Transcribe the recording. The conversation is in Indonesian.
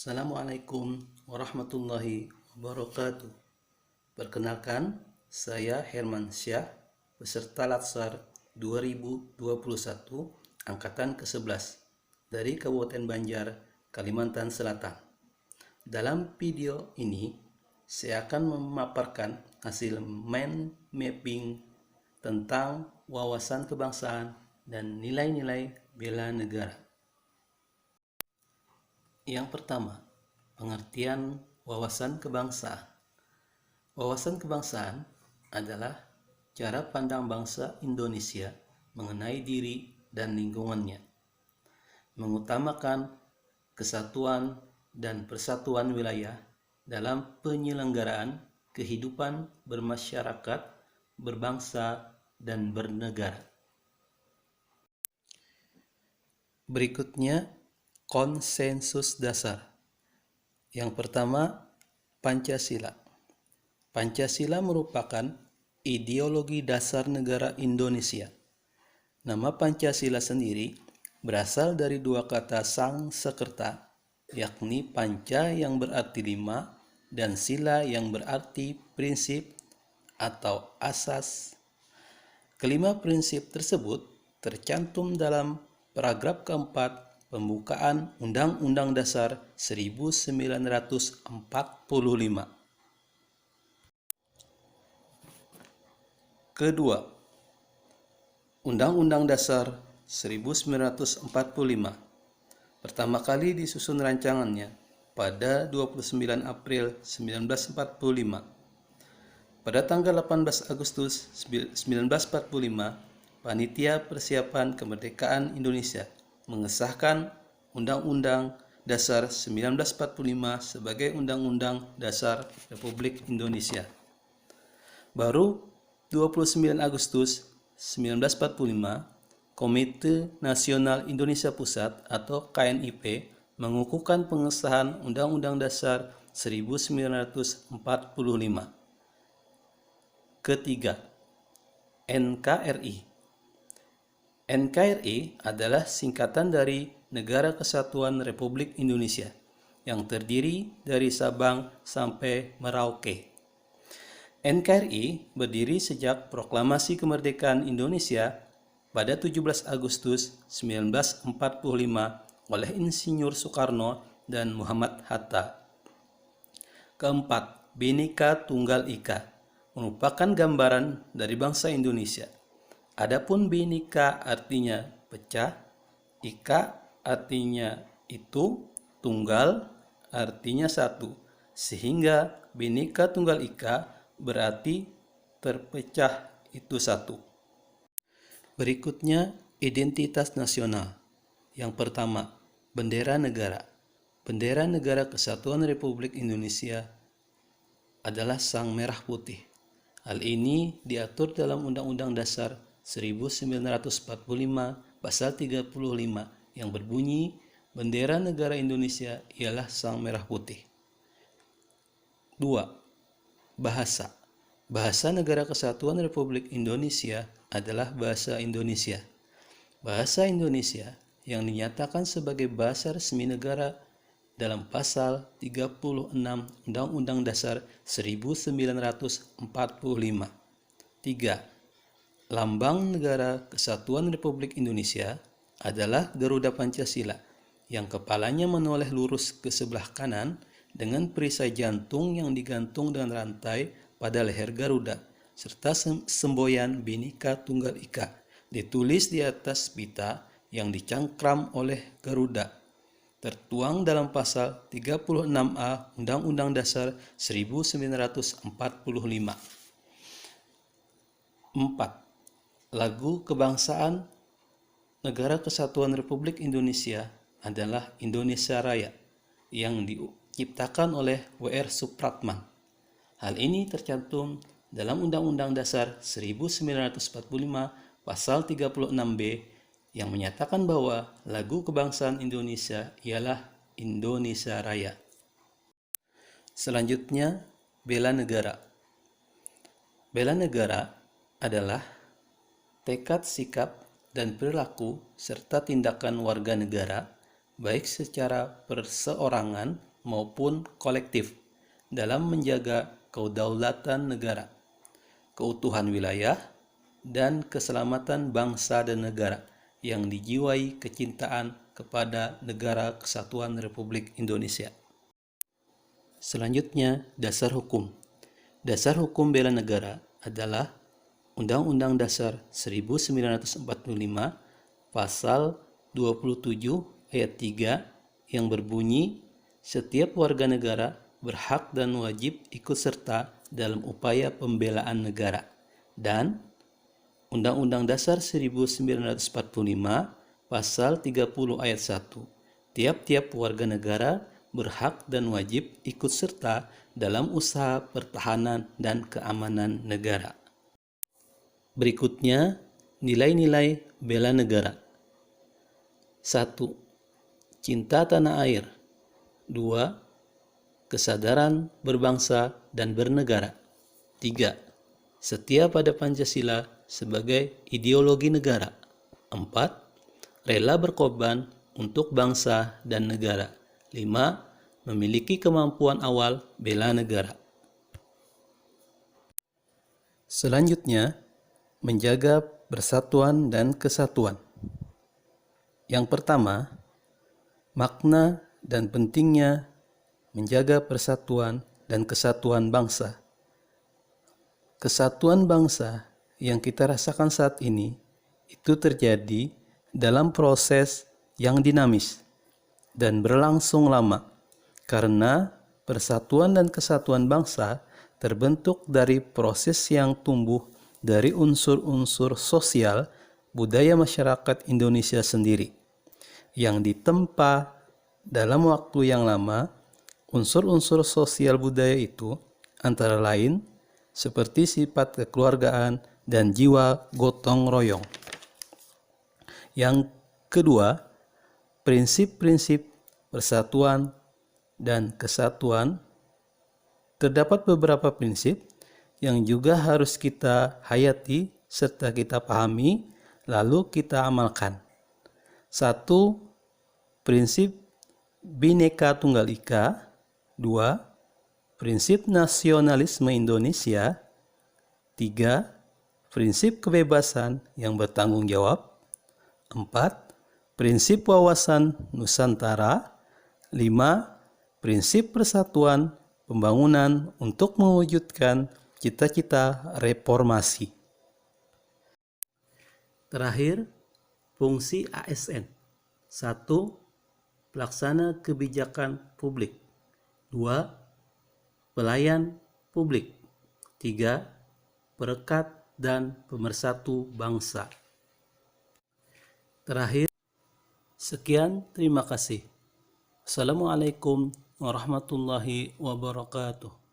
Assalamualaikum warahmatullahi wabarakatuh. Perkenalkan, saya Herman Syah, peserta Latsar 2021 Angkatan ke-11 dari Kabupaten Banjar, Kalimantan Selatan. Dalam video ini, saya akan memaparkan hasil mind mapping tentang wawasan kebangsaan dan nilai-nilai bela negara. Yang pertama, pengertian wawasan kebangsaan. Wawasan kebangsaan adalah cara pandang bangsa Indonesia mengenai diri dan lingkungannya, mengutamakan kesatuan dan persatuan wilayah dalam penyelenggaraan kehidupan bermasyarakat, berbangsa, dan bernegara. Berikutnya, konsensus dasar. Yang pertama, Pancasila. Pancasila merupakan ideologi dasar negara Indonesia. Nama Pancasila sendiri berasal dari dua kata Sangsekerta, yakni panca yang berarti lima dan sila yang berarti prinsip atau asas. Kelima prinsip tersebut tercantum dalam paragraf keempat pembukaan Undang-Undang Dasar 1945. Kedua, Undang-Undang Dasar 1945 pertama kali disusun rancangannya pada 29 April 1945. Pada tanggal 18 Agustus 1945, Panitia Persiapan Kemerdekaan Indonesia mengesahkan Undang-Undang Dasar 1945 sebagai Undang-Undang Dasar Republik Indonesia. Baru 29 Agustus 1945, Komite Nasional Indonesia Pusat atau KNIP mengukuhkan pengesahan Undang-Undang Dasar 1945. Ketiga, NKRI. NKRI adalah singkatan dari Negara Kesatuan Republik Indonesia yang terdiri dari Sabang sampai Merauke. NKRI berdiri sejak Proklamasi Kemerdekaan Indonesia pada 17 Agustus 1945 oleh Insinyur Soekarno dan Muhammad Hatta. Keempat, Bhinneka Tunggal Ika merupakan gambaran dari bangsa Indonesia. Adapun Bhinneka artinya pecah, Ika artinya itu, Tunggal artinya satu, sehingga Bhinneka Tunggal Ika berarti terpecah itu satu. Berikutnya, identitas nasional. Yang pertama, bendera negara. Bendera Negara Kesatuan Republik Indonesia adalah sang merah putih. Hal ini diatur dalam Undang-Undang Dasar 1945 pasal 35 yang berbunyi bendera negara Indonesia ialah sang merah putih. 2. Bahasa. Bahasa Negara Kesatuan Republik Indonesia adalah bahasa Indonesia. Bahasa Indonesia yang dinyatakan sebagai bahasa resmi negara dalam pasal 36 Undang-Undang Dasar 1945. 3. Lambang Negara Kesatuan Republik Indonesia adalah Garuda Pancasila yang kepalanya menoleh lurus ke sebelah kanan dengan perisai jantung yang digantung dengan rantai pada leher Garuda serta semboyan Bhinneka Tunggal Ika ditulis di atas pita yang dicengkram oleh Garuda, tertuang dalam pasal 36A Undang-Undang Dasar 1945. 4. Lagu kebangsaan Negara Kesatuan Republik Indonesia adalah Indonesia Raya yang diciptakan oleh W.R. Supratman. Hal ini tercantum dalam Undang-Undang Dasar 1945 pasal 36B yang menyatakan bahwa lagu kebangsaan Indonesia ialah Indonesia Raya. Selanjutnya, bela negara. Bela negara adalah tekad, sikap, dan perilaku serta tindakan warga negara baik secara perseorangan maupun kolektif dalam menjaga kedaulatan negara, keutuhan wilayah, dan keselamatan bangsa dan negara yang dijiwai kecintaan kepada Negara Kesatuan Republik Indonesia. Selanjutnya, dasar hukum. Dasar hukum bela negara adalah Undang-Undang Dasar 1945 Pasal 27 ayat 3 yang berbunyi, setiap warga negara berhak dan wajib ikut serta dalam upaya pembelaan negara. Dan Undang-Undang Dasar 1945 Pasal 30 ayat 1, tiap-tiap warga negara berhak dan wajib ikut serta dalam usaha pertahanan dan keamanan negara. Berikutnya, nilai-nilai bela negara. 1. Cinta tanah air. 2. Kesadaran berbangsa dan bernegara. 3. Setia pada Pancasila sebagai ideologi negara. 4. Rela berkorban untuk bangsa dan negara. 5. Memiliki kemampuan awal bela negara. Selanjutnya, menjaga persatuan dan kesatuan. Yang pertama, makna dan pentingnya menjaga persatuan dan kesatuan bangsa. Kesatuan bangsa yang kita rasakan saat ini itu terjadi dalam proses yang dinamis dan berlangsung lama, karena persatuan dan kesatuan bangsa terbentuk dari proses yang tumbuh dari unsur-unsur sosial budaya masyarakat Indonesia sendiri, yang ditempa dalam waktu yang lama. Unsur-unsur sosial budaya itu antara lain seperti sifat kekeluargaan dan jiwa gotong royong. Yang kedua, prinsip-prinsip persatuan dan kesatuan. Terdapat beberapa prinsip yang juga harus kita hayati serta kita pahami lalu kita amalkan. 1. Prinsip Bhinneka Tunggal Ika. 2. Prinsip nasionalisme Indonesia. 3. Prinsip kebebasan yang bertanggung jawab. 4. Prinsip wawasan Nusantara. 5. Prinsip persatuan pembangunan untuk mewujudkan cita-cita reformasi. Terakhir, fungsi ASN. 1. Pelaksana kebijakan publik. 2. Pelayan publik. 3. Perekat dan pemersatu bangsa. Terakhir, sekian, terima kasih. Assalamualaikum warahmatullahi wabarakatuh.